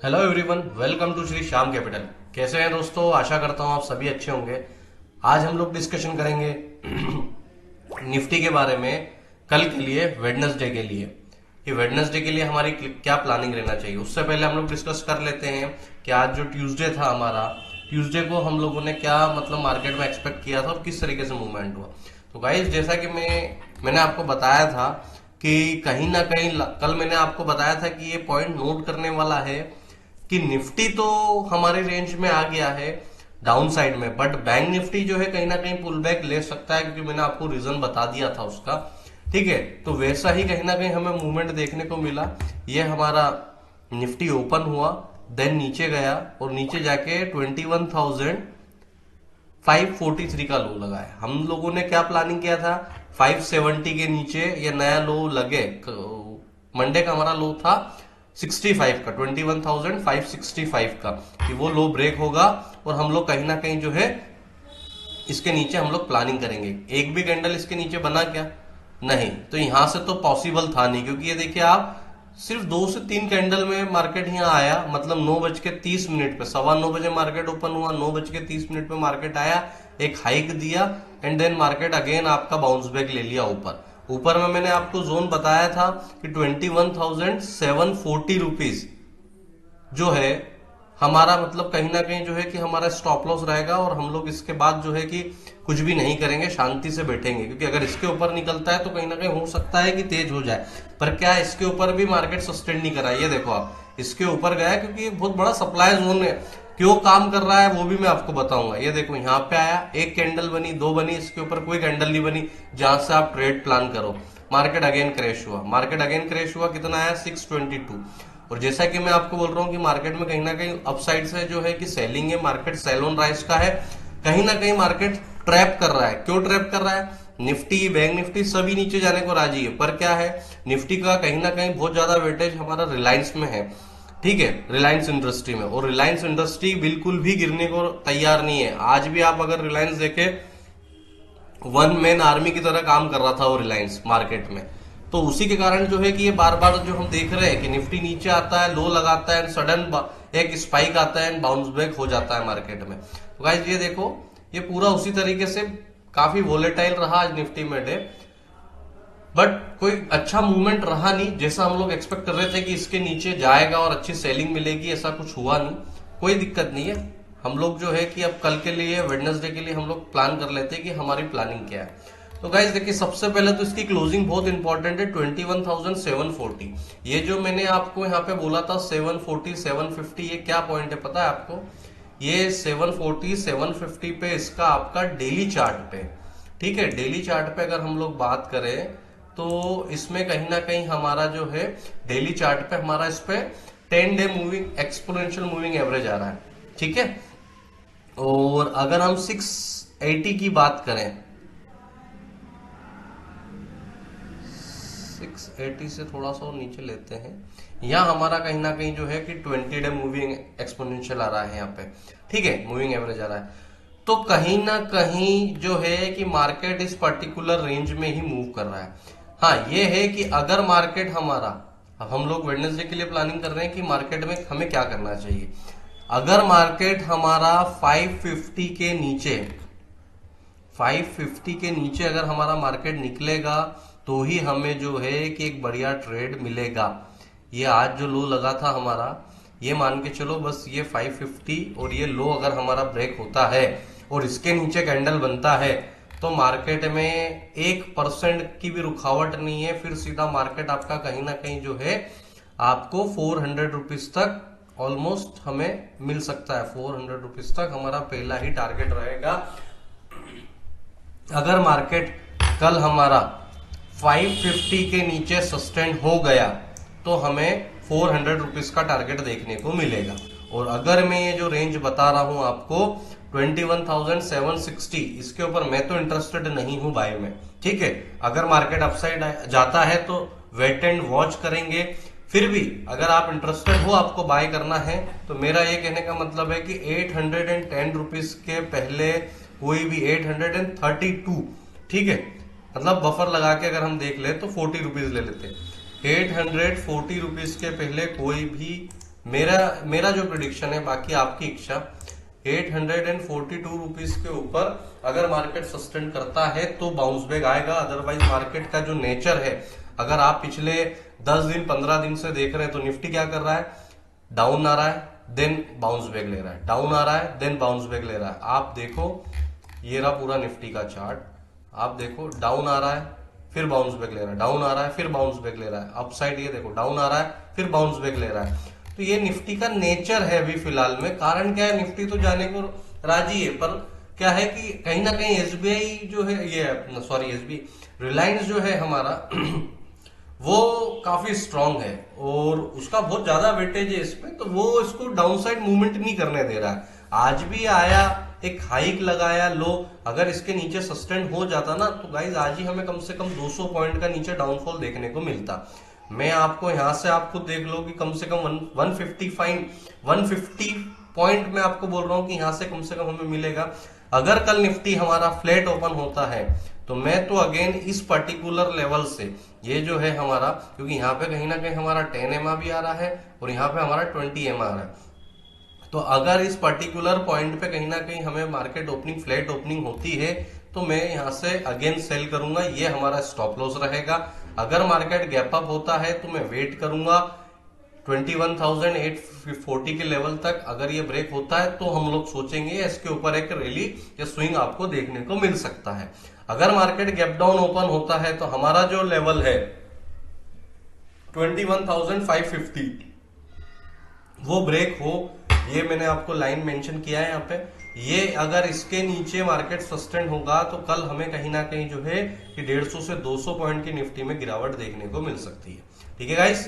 Hello everyone, welcome to Shri Shyam capital. कैसे हैं दोस्तों? आशा करता हूं आप सभी अच्छे होंगे। आज हम लोग डिस्कशन करेंगे निफ्टी के बारे में, कल के लिए, वेडनेसडे के लिए कि वेडनेसडे के लिए हमारी क्या प्लानिंग रहना चाहिए। उससे पहले हम लोग डिस्कस कर लेते हैं कि आज जो ट्यूसडे था हमारा, ट्यूसडे को हम लोगों ने क्या मतलब मार्केट में एक्सपेक्ट किया था और किस तरीके से मूवमेंट हुआ। तो गाइस, जैसा कि मैंने आपको बताया था कि कहीं ना कहीं कल मैंने आपको बताया था कि ये पॉइंट नोट करने वाला है कि निफ्टी तो हमारे रेंज में आ गया है डाउन साइड में, बट बैंक निफ्टी जो है कहीं ना कहीं पुल बैक ले सकता है, क्योंकि मैंने आपको रीजन बता दिया था उसका। ठीक है, तो वैसा ही कहीं ना कहीं हमें मूवमेंट देखने को मिला। ये हमारा निफ्टी ओपन हुआ, देन नीचे गया और नीचे जाके 21,543 का लो लगाया। हम लोगों ने क्या प्लानिंग किया था, 570 के नीचे ये नया लो लगे। मंडे का हमारा लो था 65 का, 21,565 का, कि वो लो ब्रेक होगा और हम लोग कहीं ना कहीं जो है इसके नीचे हम लोग प्लानिंग करेंगे। एक भी कैंडल इसके नीचे बना क्या? नहीं। तो यहां से तो पॉसिबल था नहीं, क्योंकि ये देखिए आप, सिर्फ 2 से 3 कैंडल में मार्केट यहाँ आया। मतलब 9:30 पे, 9:15 मार्केट ओपन हुआ, 9:30 पे मार्केट आया, एक हाइक दिया एंड देन मार्केट अगेन आपका बाउंस बैक ले लिया ऊपर। ऊपर में मैंने आपको जोन बताया था कि 21,740 रुपीज जो है हमारा, मतलब कहीं ना कहीं जो है कि हमारा स्टॉप लॉस रहेगा और हम लोग इसके बाद जो है कि कुछ भी नहीं करेंगे, शांति से बैठेंगे। क्योंकि अगर इसके ऊपर निकलता है तो कहीं ना कहीं हो सकता है कि तेज हो जाए, पर क्या इसके ऊपर भी मार्केट सस्टेन नहीं करा। ये देखो आप, इसके ऊपर गया क्योंकि ये बहुत बड़ा सप्लाई जोन है। क्यों काम कर रहा है वो भी मैं आपको बताऊंगा। ये देखो यहाँ पे आया, एक कैंडल बनी, दो बनी, इसके ऊपर कोई कैंडल नहीं बनी जहां से आप ट्रेड प्लान करो। मार्केट अगेन क्रैश हुआ, कितना आया, 622। और जैसा कि मैं आपको बोल रहा हूँ कि मार्केट में कहीं ना कहीं अपसाइड से जो है कि सेलिंग है, मार्केट सेल ऑन राइज का है। कहीं ना कहीं मार्केट ट्रैप कर रहा है। क्यों ट्रैप कर रहा है? निफ्टी, बैंक निफ्टी सभी नीचे जाने को राजी है, पर क्या है, निफ्टी का कहीं ना कहीं बहुत ज्यादा वेटेज हमारा रिलायंस में है। ठीक है, रिलायंस इंडस्ट्री में, और रिलायंस इंडस्ट्री बिल्कुल भी गिरने को तैयार नहीं है। आज भी आप अगर रिलायंस देखे, वन मैन आर्मी की तरह काम कर रहा था वो रिलायंस मार्केट में। तो उसी के कारण जो है कि ये बार बार जो हम देख रहे हैं कि निफ्टी नीचे आता है, लो लगाता है, सडन एक स्पाइक आता है एंड बाउंस बैक हो जाता है मार्केट में। तो गाइस ये देखो, ये पूरा उसी तरीके से काफी वोलेटाइल रहा आज निफ्टी में डे, बट कोई अच्छा मूवमेंट रहा नहीं। जैसा हम लोग एक्सपेक्ट कर रहे थे कि इसके नीचे जाएगा और अच्छी सेलिंग मिलेगी, ऐसा कुछ हुआ नहीं। कोई दिक्कत नहीं है। हम लोग जो है कि अब कल के लिए, वेडनेसडे के लिए हम लोग प्लान कर लेते हैं कि हमारी प्लानिंग क्या है। तो गाइज देखिए, सबसे पहले तो इसकी क्लोजिंग बहुत इंपॉर्टेंट है, 21,740। ये जो मैंने आपको यहाँ पे बोला था 740 750, ये क्या पॉइंट है पता है आपको? ये 740 750 पे इसका आपका डेली चार्ट पे। ठीक है, डेली चार्ट पे अगर हम लोग बात करें तो इसमें कहीं ना कहीं हमारा जो है डेली चार्ट पे हमारा इस पे 10 day moving exponential moving average आ रहा है। ठीक है, और अगर हम 680 की बात करें, 680 से थोड़ा सा और नीचे लेते हैं, यहाँ हमारा कहीं ना कहीं जो है कि 20 डे मूविंग एक्सपोनेंशियल आ रहा है यहाँ पे। ठीक है, मूविंग एवरेज आ रहा है। तो कहीं ना कहीं जो है कि मार्केट इस पर्टिकुलर रेंज में ही मूव कर रहा है। हाँ, ये है कि अगर मार्केट हमारा, अब हम लोग वेडनेसडे के लिए प्लानिंग कर रहे हैं कि मार्केट में हमें क्या करना चाहिए। अगर मार्केट हमारा 550 के नीचे, 550 के नीचे अगर हमारा मार्केट निकलेगा तो ही हमें जो है कि एक बढ़िया ट्रेड मिलेगा। ये आज जो लो लगा था हमारा, ये मान के चलो बस ये 550 और ये लो अगर हमारा ब्रेक होता है और इसके नीचे कैंडल बनता है तो मार्केट में 1% की भी रुकावट नहीं है। फिर सीधा मार्केट आपका कहीं ना कहीं जो है आपको 400 रुपीज तक ऑलमोस्ट हमें मिल सकता है। 400 रुपीज तक हमारा पहला ही टारगेट रहेगा। अगर मार्केट कल हमारा 550 के नीचे सस्टेन हो गया तो हमें 400 रुपीज का टारगेट देखने को मिलेगा। और अगर मैं ये जो रेंज बता रहा हूं आपको 21,760, इसके ऊपर मैं तो इंटरेस्टेड नहीं हूं बाय में। ठीक है, अगर मार्केट अपसाइड जाता है तो वेट एंड वॉच करेंगे। फिर भी अगर आप इंटरेस्टेड हो, आपको बाय करना है, तो मेरा ये कहने का मतलब है कि 810 रुपीज के पहले कोई भी 832, ठीक है, मतलब बफर लगा के अगर हम देख ले तो 40 रुपीज ले लेते, 840 रुपीज के पहले कोई भी मेरा जो प्रिडिक्शन है, बाकी आपकी इच्छा, 842 रुपीज के ऊपर अगर मार्केट सस्टेन करता है तो बाउंस बैक आएगा। अदरवाइज मार्केट का जो नेचर है, अगर आप पिछले 10 दिन 15 दिन से देख रहे हैं तो निफ्टी क्या कर रहा है, डाउन आ रहा है देन बाउंस बैक ले रहा है, डाउन आ रहा है देन बाउंस बैक ले रहा है। आप देखो ये रहा पूरा निफ्टी का चार्ट, आप देखो डाउन आ रहा है फिर बाउंस बैक ले रहा है, डाउन आ रहा है फिर बाउंस बैक ले रहा है, अपसाइड ये देखो डाउन आ रहा है फिर बाउंस बैक ले रहा है। तो ये निफ्टी का नेचर है अभी फिलहाल में। कारण क्या है, निफ्टी तो जाने को राजी है, पर क्या है कि कहीं ना कहीं एसबीआई जो है, ये सॉरी एसबीआई रिलायंस जो है हमारा वो काफी स्ट्रांग है और उसका बहुत ज्यादा वेटेज है इसमें, तो वो इसको डाउनसाइड मूवमेंट नहीं करने दे रहा है। आज भी आया, एक हाइक लगाया लो, अगर इसके नीचे सस्टेन हो जाता ना तो गाइज आज ही हमें कम से कम 200 पॉइंट का नीचे डाउनफॉल देखने को मिलता। मैं आपको यहां से आप खुद देख लो कि कम से कम 150 पॉइंट मैं आपको बोल रहा हूं कि यहां से कम हमें मिलेगा। अगर कल निफ्टी हमारा फ्लैट ओपन होता है तो मैं तो अगेन इस पर्टिकुलर लेवल से, ये जो है हमारा, क्योंकि यहाँ पे कहीं ना कहीं हमारा 10 EMA भी आ रहा है और यहाँ पे हमारा 20 EMA आ रहा है, तो अगर इस पर्टिकुलर पॉइंट पे कहीं ना कहीं हमें मार्केट ओपनिंग फ्लैट ओपनिंग होती है तो मैं यहां से अगेन सेल करूंगा, ये हमारा स्टॉप लॉस रहेगा। अगर मार्केट गैप अप होता है तो मैं वेट करूंगा 21,840 के लेवल तक। अगर ये ब्रेक होता है तो हम लोग सोचेंगे इसके ऊपर एक रैली या स्विंग आपको देखने को मिल सकता है। अगर मार्केट गैप डाउन ओपन होता है तो हमारा जो लेवल है 21,550 वो ब्रेक हो, ये मैंने आपको लाइन मेंशन किया है यहाँ पे। ये अगर इसके नीचे मार्केट सस्टेन होगा तो कल हमें कहीं ना कहीं जो है कि 150 से 200 पॉइंट की निफ्टी में गिरावट देखने को मिल सकती है। ठीक है गाइस।